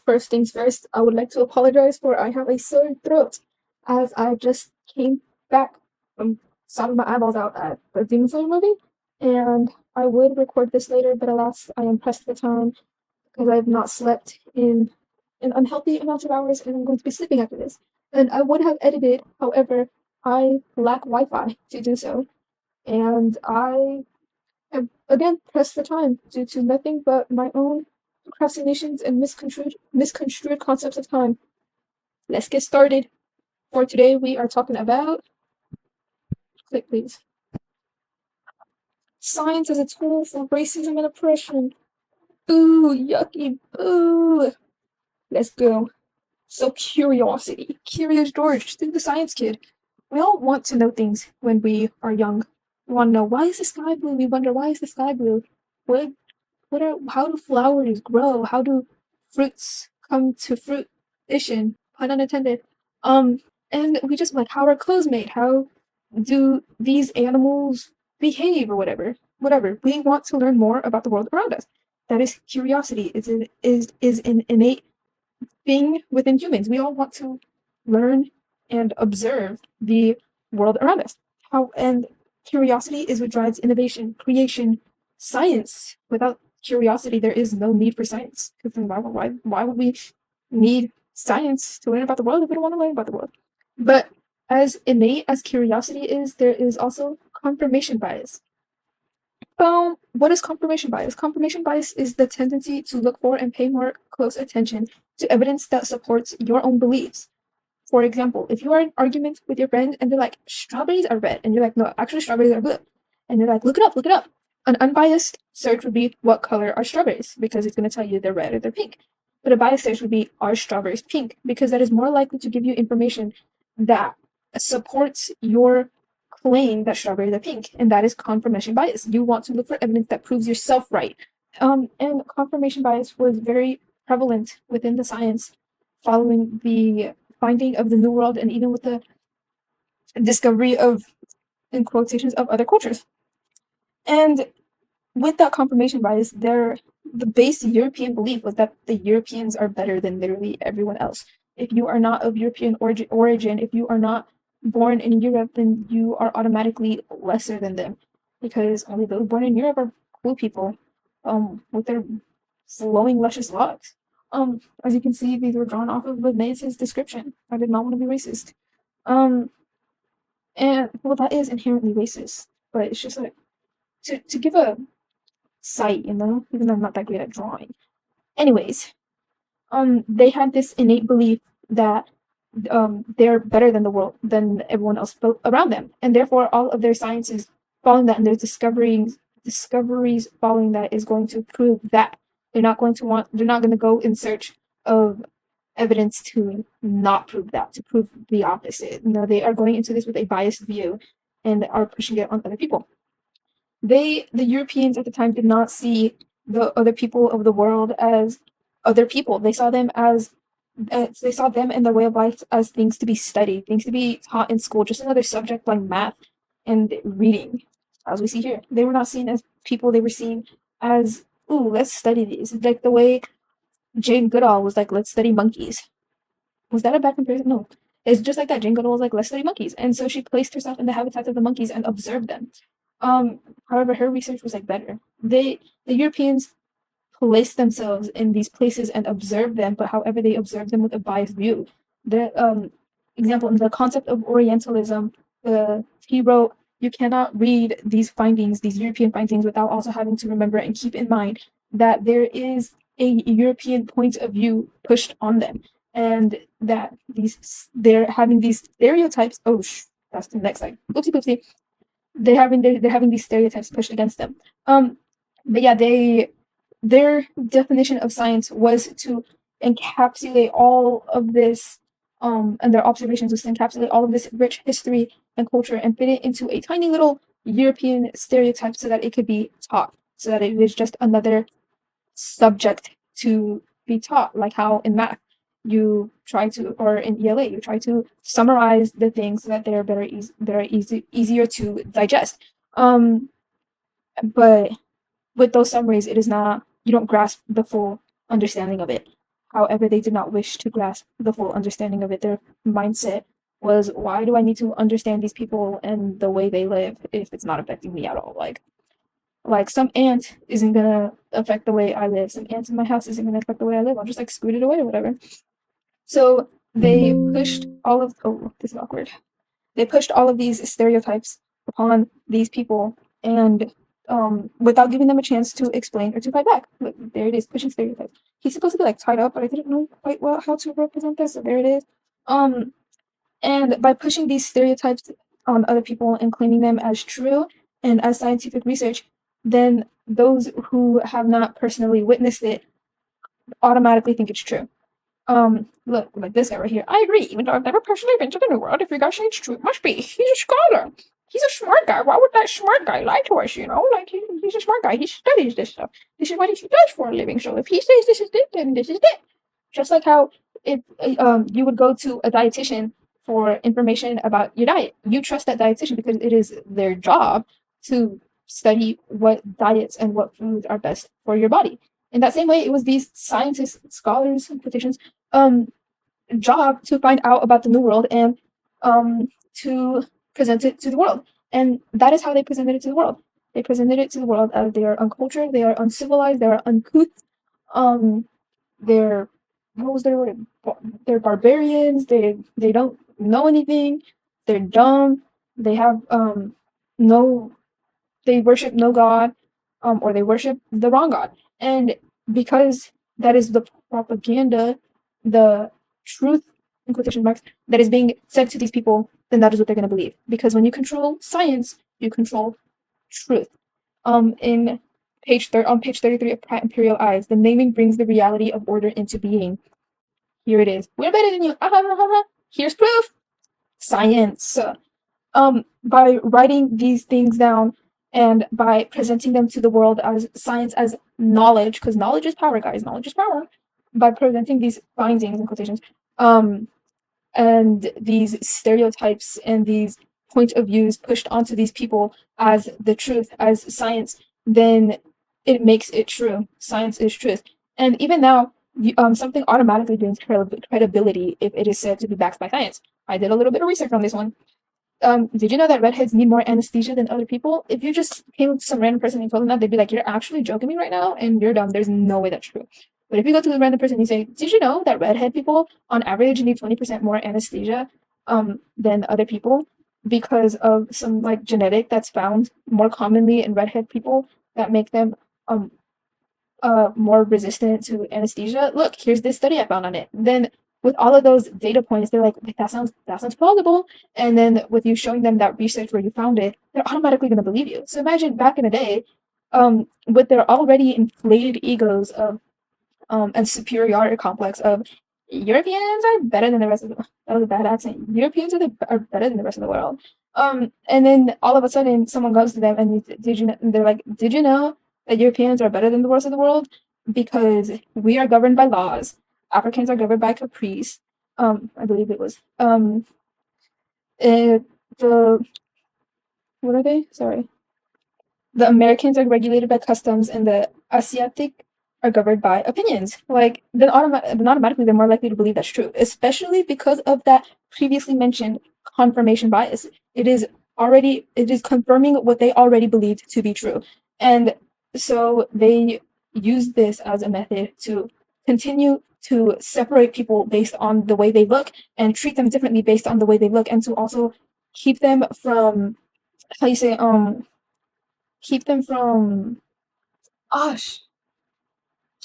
First things first, I would like to apologize for I have a sore throat as I just came back from sobbing my eyeballs out at the Demon Slayer movie, and I would record this later, but alas, I am pressed for time because I have not slept in an unhealthy amount of hours, and I'm going to be sleeping after this. And I would have edited, however, I lack Wi-Fi to do so, and I am again pressed for time due to nothing but my own procrastinations and misconstrued concepts of time. Let's get started. For today, we are talking about click please. Science as a tool for racism and oppression. Boo, yucky, boo. Let's go. So curiosity. Curious George, the science kid. We all want to know things when we are young. We want to know why is the sky blue? We wonder why is the sky blue? What how do flowers grow? How do fruits come to fruition? Pun unintended. Um, and we just like, how are clothes made? How do these animals behave or whatever? Whatever. We want to learn more about the world around us. That is curiosity. Is an innate thing within humans. We all want to learn and observe the world around us. How and curiosity is what drives innovation, creation, science. Without curiosity, there is no need for science. Because then why would we need science to learn about the world if we don't want to learn about the world? But as innate as curiosity is, there is also confirmation bias. What is confirmation bias? Confirmation bias is the tendency to look for and pay more close attention to evidence that supports your own beliefs. For example, if you are in an argument with your friend and they're like, strawberries are red, and you're like, no, actually strawberries are blue. And they're like, look it up, look it up. An unbiased search would be, what color are strawberries? Because it's going to tell you they're red or they're pink. But a biased search would be, are strawberries pink? Because that is more likely to give you information that supports your claim that strawberries are pink, and that is confirmation bias. You want to look for evidence that proves yourself right. And confirmation bias was very prevalent within the science following the finding of the New World and even with the discovery of, in quotations, of other cultures. And with that confirmation bias, the base European belief was that the Europeans are better than literally everyone else. If you are not of European origin, if you are not born in Europe, then you are automatically lesser than them, because only those born in Europe are cool people, with their flowing, luscious locks. As you can see, these were drawn off of Linnaeus' description. I did not want to be racist. Um, and well, that is inherently racist, but it's just like to give a sight, even though I'm not that great at drawing. Anyways, they had this innate belief that they're better than the world, than everyone else around them, and therefore all of their sciences following that and their discoveries following that is going to prove that they're not going to go in search of evidence to not prove that, to prove the opposite. They are going into this with a biased view and are pushing it on other people. The Europeans at the time did not see the other people of the world as other people. They saw them and their way of life as things to be studied, things to be taught in school, just another subject like math and reading, as we see here. They were not seen as people, they were seen as, ooh, let's study these. Like the way Jane Goodall was like, let's study monkeys. Was that a bad comparison? No. It's just like that. Jane Goodall was like, let's study monkeys. And so she placed herself in the habitats of the monkeys and observed them. However, her research was like better. The Europeans placed themselves in these places and observed them, but however they observed them with a biased view. The example in the concept of Orientalism, he wrote, you cannot read these findings, these European findings, without also having to remember and keep in mind that there is a European point of view pushed on them, and that they're having these stereotypes. Oh, that's the next slide. Oopsie poopsie. They're having these stereotypes pushed against them. But yeah, their definition of science was to encapsulate all of this, and their observations was to encapsulate all of this rich history and culture and fit it into a tiny little European stereotype so that it could be taught, so that it was just another subject to be taught, like how in math you try to, or in ELA, you try to summarize the things so that they're easier to digest. But with those summaries, it is not, you don't grasp the full understanding of it. However, they did not wish to grasp the full understanding of it. Their mindset was, why do I need to understand these people and the way they live if it's not affecting me at all? Like some ant isn't gonna affect the way I live. Some ants in my house isn't gonna affect the way I live. I'll just like scoot it away or whatever. So they pushed all of, oh, this is awkward. They pushed all of these stereotypes upon these people, and without giving them a chance to explain or to fight back. Look, there it is, pushing stereotypes. He's supposed to be like tied up, but I didn't know quite well how to represent this, so there it is. And by pushing these stereotypes on other people and claiming them as true and as scientific research, then those who have not personally witnessed it automatically think it's true. Look, like this guy right here. I agree, even though I've never personally been to the New World. If you're saying it's true, it must be. He's a scholar. He's a smart guy. Why would that smart guy lie to us, you know? Like, he's a smart guy. He studies this stuff. This is what he does for a living. So if he says this is it, then this is it. Just like how if you would go to a dietitian for information about your diet. You trust that dietitian because it is their job to study what diets and what foods are best for your body. In that same way, it was these scientists, scholars, quotations, job to find out about the New World and to present it to the world. And that is how they presented it to the world. They presented it to the world as they are uncultured, they are uncivilized, they are uncouth, they're what was their word? They're barbarians, they don't know anything, they're dumb, they have no they worship no god, or they worship the wrong god. And because that is the propaganda, the truth in quotation marks that is being said to these people, then that is what they're going to believe. Because when you control science, you control truth. In on page 33 of Pratt Imperial Eyes, the naming brings the reality of order into being. Here it is. We're better than you. Here's proof. Science. By writing these things down and by presenting them to the world as science, as knowledge, because knowledge is power, guys. Knowledge is power. By presenting these findings in quotations, and these stereotypes and these point of views pushed onto these people as the truth, as science, then it makes it true. Science is truth. And even now, something automatically gains credibility if it is said to be backed by science. I did a little bit of research on this one. Did you know that redheads need more anesthesia than other people? If you just came up to some random person and told them that, they'd be like, you're actually joking me right now, and you're dumb. There's no way that's true. But if you go to the random person and you say, did you know that redhead people, on average, need 20% more anesthesia than other people because of some, like, genetic that's found more commonly in redhead people that make them more resistant to anesthesia? Look, here's this study I found on it. Then with all of those data points, they're like, that sounds plausible. And then with you showing them that research where you found it, they're automatically going to believe you. So imagine back in the day, with their already inflated egos of and superiority complex of Europeans are better than the rest of the that was a bad accent. Europeans are better than the rest of the world. And then all of a sudden someone goes to them and did you know, they're like, did you know that Europeans are better than the rest of the world? Because we are governed by laws. Africans are governed by caprice. I believe it was. The what are they? Sorry. The Americans are regulated by customs, and the Asiatic are governed by opinions. Like then automatically they're more likely to believe that's true, especially because of that previously mentioned confirmation bias. It is confirming what they already believed to be true, and so they use this as a method to continue to separate people based on the way they look and treat them differently based on the way they look, and to also keep them from how you say keep them from gosh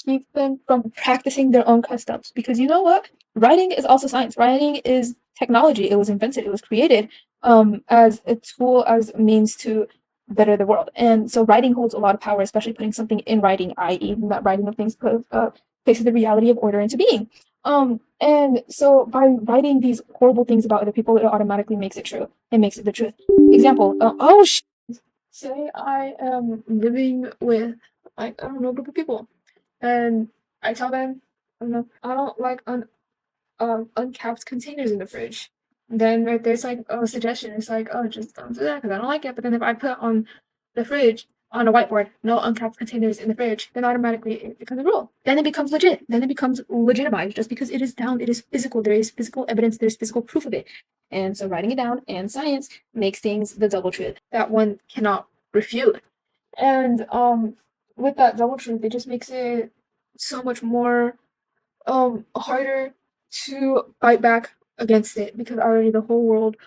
keep them from practicing their own customs. Because you know what? Writing is also science. Writing is technology. It was invented, it was created as a tool, as a means to better the world. And so writing holds a lot of power, especially putting something in writing, i.e., that writing of things places the reality of order into being. And so by writing these horrible things about other people, it automatically makes it true. It makes it the truth. Example, say I am living with, like, I don't know, a group of people, and I tell them, I don't like uncapped containers in the fridge. Then right there's like a suggestion. It's like, oh, just don't do that because I don't like it. But then if I put on the fridge on a whiteboard, no uncapped containers in the fridge, then automatically it becomes a rule. Then it becomes legit. Then it becomes legitimized just because it is down, it is physical, there is physical evidence, there's physical proof of it. And so writing it down and science makes things the double truth that one cannot refute. And with that double truth, it just makes it so much more harder to fight back against it because already the whole world